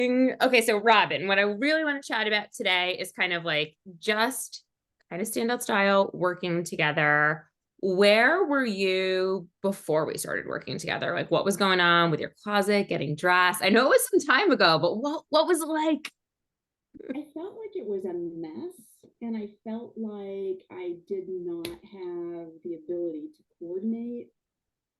Okay, so Robin, what I really want to chat about today is kind of like just kind of standout style working together. Where were you before we started working together? Like what was going on with your closet, getting dressed? I know it was some time ago, but what was it like? I felt like it was a mess, and I felt like I did not have the ability to coordinate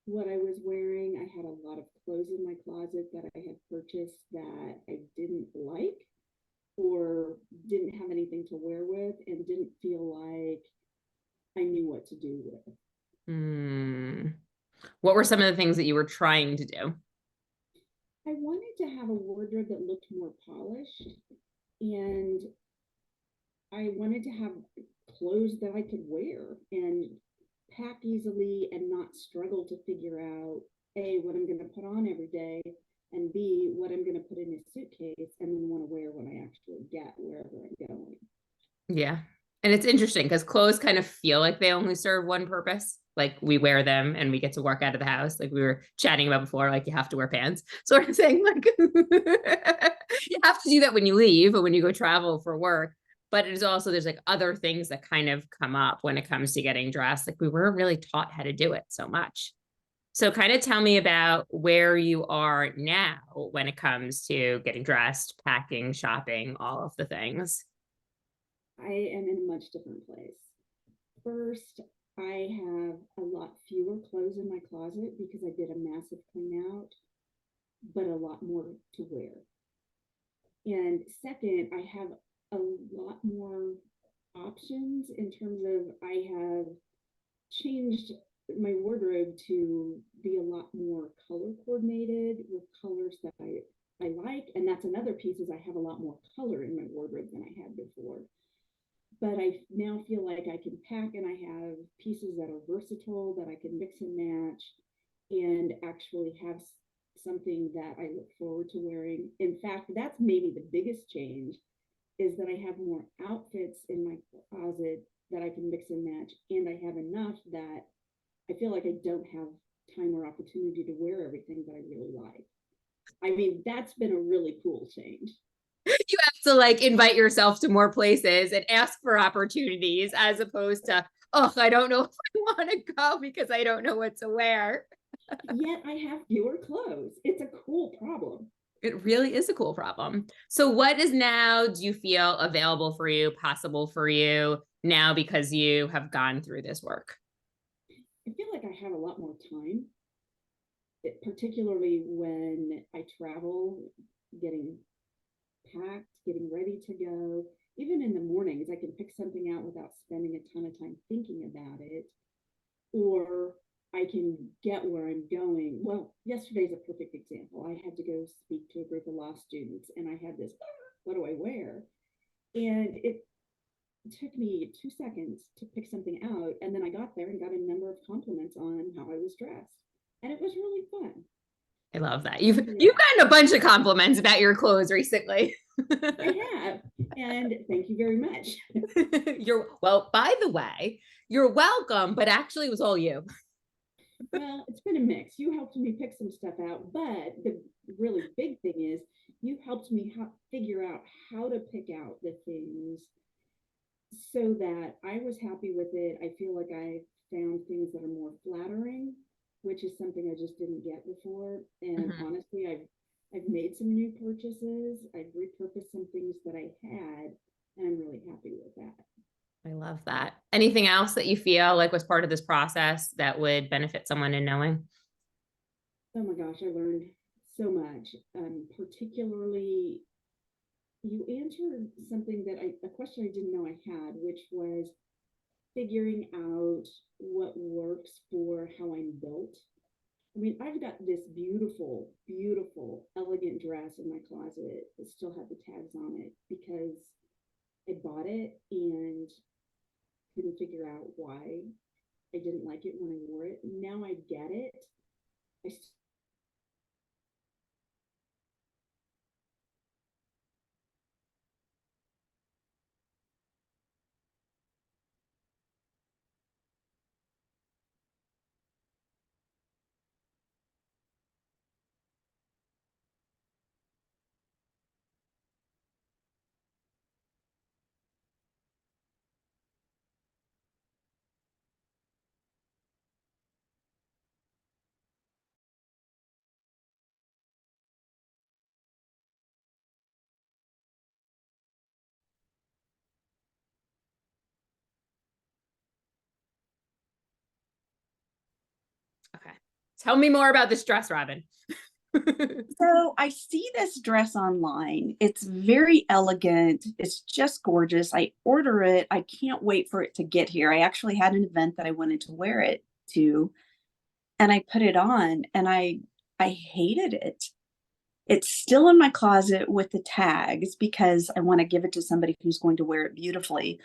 what I was wearing. I had a lot of clothes in my closet that I had purchased that I didn't like or didn't have anything to wear with and didn't feel like I knew what to do with. Hmm. What were some of the things that you were trying to do? I wanted to have a wardrobe that looked more polished, and I wanted to have clothes that I could wear and pack easily and not struggle to figure out A, what I'm going to put on every day, and B, what I'm going to put in a suitcase and then want to wear when I actually get wherever I'm going. Yeah. And it's interesting because clothes kind of feel like they only serve one purpose. Like we wear them and we get to walk out of the house. Like we were chatting about before, like you have to wear pants. Sort of saying like you have to do that when you leave or when you go travel for work. But it is also there's like other things that kind of come up when it comes to getting dressed. Like we weren't really taught how to do it so much. So kind of tell me about where you are now when it comes to getting dressed, packing, shopping, all of the things. I am in a much different place. First, I have a lot fewer clothes in my closet because I did a massive clean out, but a lot more to wear. And second, I have a lot more options in terms of I have changed my wardrobe to be a lot more color coordinated with colors that I like. And that's another piece is I have a lot more color in my wardrobe than I had before. But I now feel like I can pack and I have pieces that are versatile that I can mix and match and actually have something that I look forward to wearing. In fact, that's maybe the biggest change is that I have more outfits in my closet that I can mix and match, and I have enough that I feel like I don't have time or opportunity to wear everything that I really like. I mean, that's been a really cool change. You have to like invite yourself to more places and ask for opportunities as opposed to, oh, I don't know if I want to go because I don't know what to wear. Yet I have fewer clothes. It's a cool problem. It really is a cool problem. So, what is now, do you feel available for you, possible for you now because you have gone through this work? I feel like I have a lot more time, particularly when I travel, getting packed, getting ready to go. Even in the mornings, I can pick something out without spending a ton of time thinking about it, or I can get where I'm going. Well, yesterday's a perfect example. I had to go speak to a group of law students, and I had this, what do I wear? And it took me 2 seconds to pick something out. And then I got there and got a number of compliments on how I was dressed. And it was really fun. I love that. So, You've yeah, gotten a bunch of compliments about your clothes recently. I have. And thank you very much. You're well, by the way, you're welcome, but actually it was all you. Well, it's been a mix. You helped me pick some stuff out, but the really big thing is you helped me figure out how to pick out the things so that I was happy with it. I feel like I found things that are more flattering, which is something I just didn't get before. And Mhm. honestly, I've made some new purchases. I've repurposed some things that I had, and I'm really happy with that. I love that. Anything else that you feel like was part of this process that would benefit someone in knowing? Oh my gosh, I learned so much. Particularly, you answered something that a question I didn't know I had, which was figuring out what works for how I'm built. I mean, I've got this beautiful, beautiful, elegant dress in my closet that still have the tags on it because I bought it and couldn't figure out why I didn't like it when I wore it. Now I get it. I Tell me more about this dress, Robin. So I see this dress online. It's very elegant. It's just gorgeous. I order it. I can't wait for it to get here. I actually had an event that I wanted to wear it to, and I put it on and I hated it. It's still in my closet with the tags because I want to give it to somebody who's going to wear it beautifully.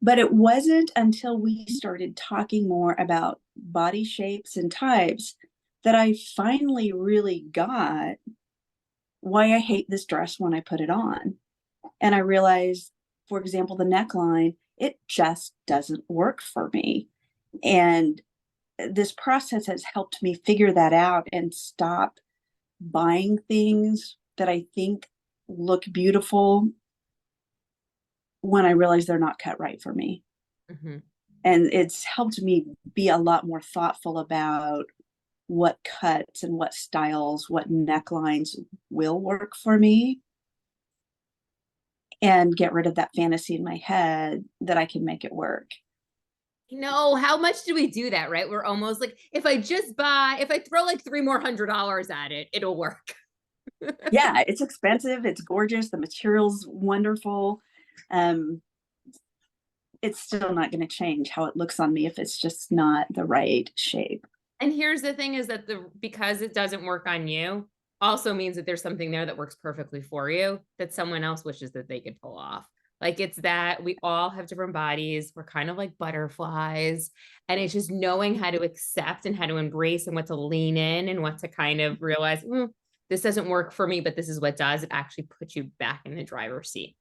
But it wasn't until we started talking more about body shapes and types that I finally really got why I hate this dress when I put it on. And I realized, for example, the neckline, it just doesn't work for me. And this process has helped me figure that out and stop buying things that I think look beautiful when I realize they're not cut right for me. Mhm. And it's helped me be a lot more thoughtful about what cuts and what styles, what necklines will work for me, and get rid of that fantasy in my head that I can make it work. No, how much do we do that, right? We're almost like, if I throw like $300 at it, it'll work. Yeah, it's expensive, it's gorgeous, the material's wonderful. Um, it's still not going to change how it looks on me if it's just not the right shape. And here's the thing is that because it doesn't work on you also means that there's something there that works perfectly for you that someone else wishes that they could pull off. Like it's that we all have different bodies. We're kind of like butterflies. And it's just knowing how to accept and how to embrace and what to lean in and what to kind of realize, this doesn't work for me, but this is what does. It actually puts you back in the driver's seat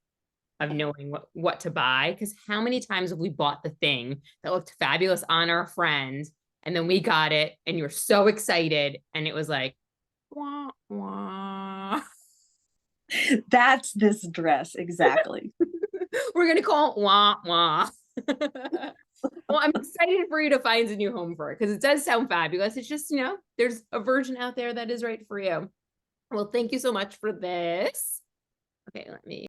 of knowing what to buy. Because how many times have we bought the thing that looked fabulous on our friend, and then we got it and you're so excited and it was like, wah, wah. That's this dress, exactly. We're gonna call it wah wah. Well, I'm excited for you to find a new home for it because it does sound fabulous. It's just, there's a version out there that is right for you. Well, thank you so much for this. Okay, let me